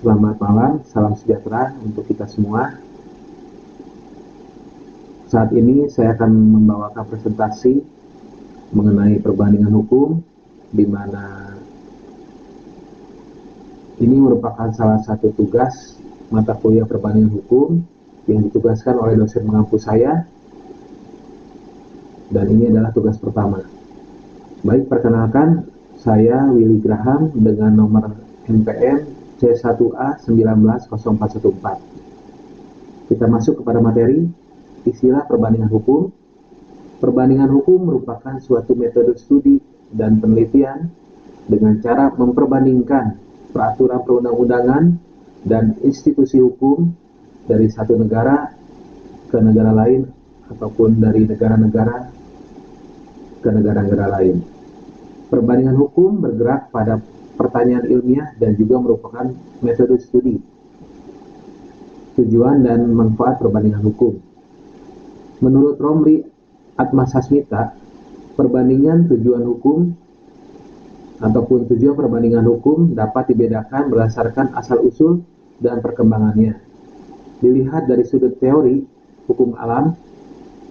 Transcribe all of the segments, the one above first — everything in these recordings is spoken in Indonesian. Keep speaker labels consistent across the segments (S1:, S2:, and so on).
S1: Selamat malam, salam sejahtera untuk kita semua. Saat ini saya akan membawakan presentasi mengenai perbandingan hukum, di mana ini merupakan salah satu tugas mata kuliah perbandingan hukum yang ditugaskan oleh dosen mengampu saya, dan ini adalah tugas pertama. Baik, perkenalkan, saya Willy Graham dengan nomor NPM C1A 190414. Kita masuk kepada materi. Istilah perbandingan hukum. Perbandingan hukum merupakan suatu metode studi dan penelitian dengan cara memperbandingkan peraturan perundang-undangan dan institusi hukum dari satu negara ke negara lain ataupun dari negara-negara ke negara-negara lain. Perbandingan hukum bergerak pada pertanyaan ilmiah dan juga merupakan metode studi. Tujuan dan manfaat perbandingan hukum. Menurut Romli Atmasasmita, perbandingan tujuan hukum ataupun tujuan perbandingan hukum dapat dibedakan berdasarkan asal-usul dan perkembangannya. Dilihat dari sudut teori hukum alam,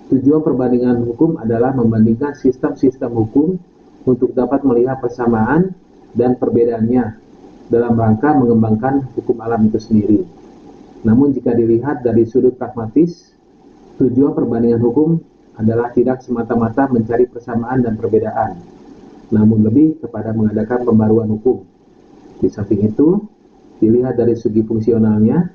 S1: tujuan perbandingan hukum adalah membandingkan sistem-sistem hukum untuk dapat melihat persamaan dan perbedaannya dalam rangka mengembangkan hukum alam itu sendiri. Namun jika dilihat dari sudut pragmatis, tujuan perbandingan hukum adalah tidak semata-mata mencari persamaan dan perbedaan, namun lebih kepada mengadakan pembaruan hukum. Di samping itu, dilihat dari segi fungsionalnya,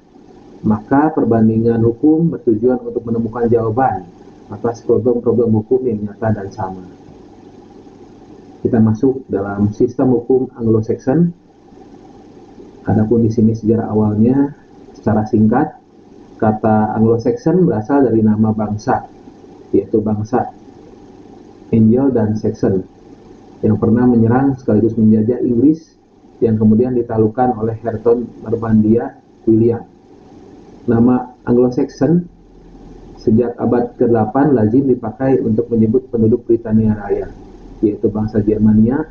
S1: maka perbandingan hukum bertujuan untuk menemukan jawaban atas problem-problem hukum yang nyata dan sama. Kita masuk dalam sistem hukum Anglo-Saxon. Adapun di sini sejarah awalnya secara singkat, kata Anglo-Saxon berasal dari nama bangsa, yaitu bangsa Angel dan Saxon, yang pernah menyerang sekaligus menjajah Inggris, yang kemudian ditaklukkan oleh Hertog Normandia William. Nama Anglo-Saxon sejak abad ke-8 lazim dipakai untuk menyebut penduduk Britania Raya, yaitu bangsa Germania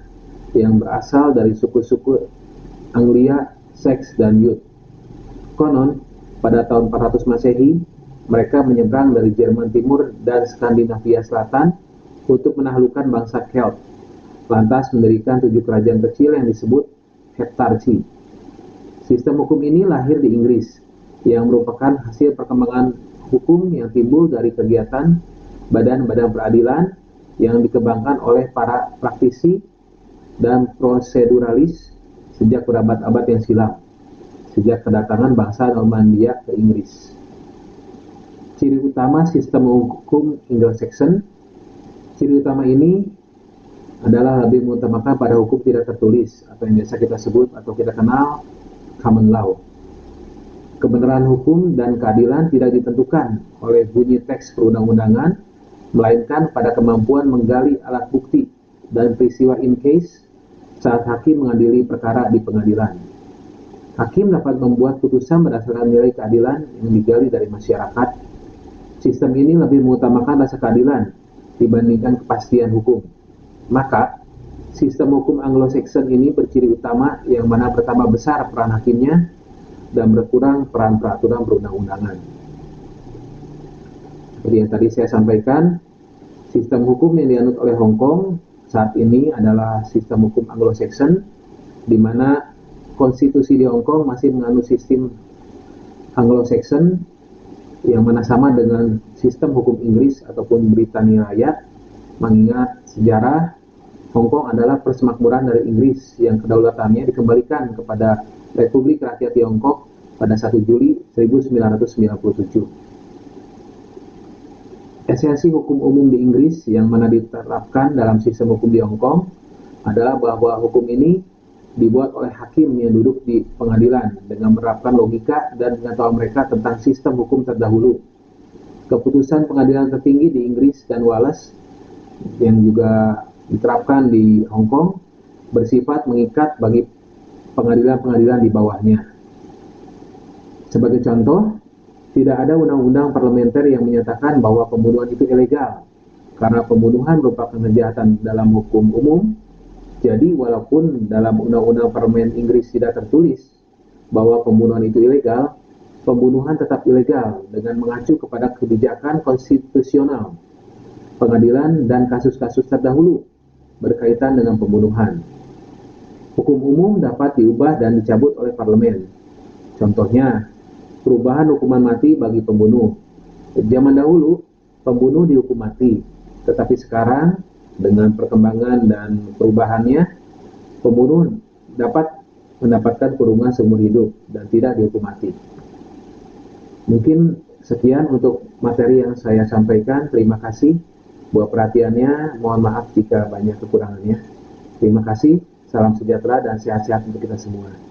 S1: yang berasal dari suku-suku Anglia, Sax, dan Jute. Konon, pada tahun 400 Masehi, mereka menyeberang dari Jerman Timur dan Skandinavia Selatan untuk menaklukkan bangsa Celt, lantas mendirikan 7 kerajaan kecil yang disebut Heptarchy. Sistem hukum ini lahir di Inggris, yang merupakan hasil perkembangan hukum yang timbul dari kegiatan badan-badan peradilan yang dikembangkan oleh para praktisi dan proseduralis sejak berabad-abad yang silam, sejak kedatangan bangsa Normandia ke Inggris. Ciri utama sistem hukum Anglo-Saxon. Ciri utama ini adalah lebih mengutamakan pada hukum tidak tertulis, atau yang biasa kita sebut atau kita kenal common law. Kebenaran hukum dan keadilan tidak ditentukan oleh bunyi teks perundang-undangan, melainkan pada kemampuan menggali alat bukti dan peristiwa in case saat hakim mengadili perkara di pengadilan. Hakim dapat membuat putusan berdasarkan nilai keadilan yang digali dari masyarakat. Sistem ini lebih mengutamakan rasa keadilan dibandingkan kepastian hukum. Maka, sistem hukum Anglo-Saxon ini berciri utama yang mana pertama besar peran hakimnya dan berkurang peran peraturan perundang-undangan. Seperti yang tadi saya sampaikan, sistem hukum yang dianut oleh Hong Kong saat ini adalah sistem hukum Anglo-Saxon, di mana konstitusi di Hong Kong masih menganut sistem Anglo-Saxon yang mana sama dengan sistem hukum Inggris ataupun Britania Raya, mengingat sejarah Hong Kong adalah persemakmuran dari Inggris yang kedaulatannya dikembalikan kepada Republik Rakyat Tiongkok pada 1 Juli 1997. Esensi hukum umum di Inggris yang mana diterapkan dalam sistem hukum di Hong Kong adalah bahwa hukum ini dibuat oleh hakim yang duduk di pengadilan dengan menerapkan logika dan pengetahuan mereka tentang sistem hukum terdahulu. Keputusan pengadilan tertinggi di Inggris dan Wales yang juga diterapkan di Hong Kong bersifat mengikat bagi pengadilan-pengadilan di bawahnya. Sebagai contoh, tidak ada undang-undang parlementer yang menyatakan bahwa pembunuhan itu ilegal, karena pembunuhan merupakan kejahatan dalam hukum umum. Jadi walaupun dalam undang-undang parlemen Inggris tidak tertulis bahwa pembunuhan itu ilegal, pembunuhan tetap ilegal dengan mengacu kepada kebijakan konstitusional, pengadilan, dan kasus-kasus terdahulu berkaitan dengan pembunuhan. Hukum umum dapat diubah dan dicabut oleh parlemen. Contohnya, perubahan hukuman mati bagi pembunuh. Zaman dahulu, pembunuh dihukum mati, tetapi sekarang dengan perkembangan dan perubahannya, pembunuh dapat mendapatkan kurungan seumur hidup dan tidak dihukum mati. Mungkin sekian untuk materi yang saya sampaikan. Terima kasih buat perhatiannya. Mohon maaf jika banyak kekurangannya. Terima kasih. Salam sejahtera dan sehat-sehat untuk kita semua.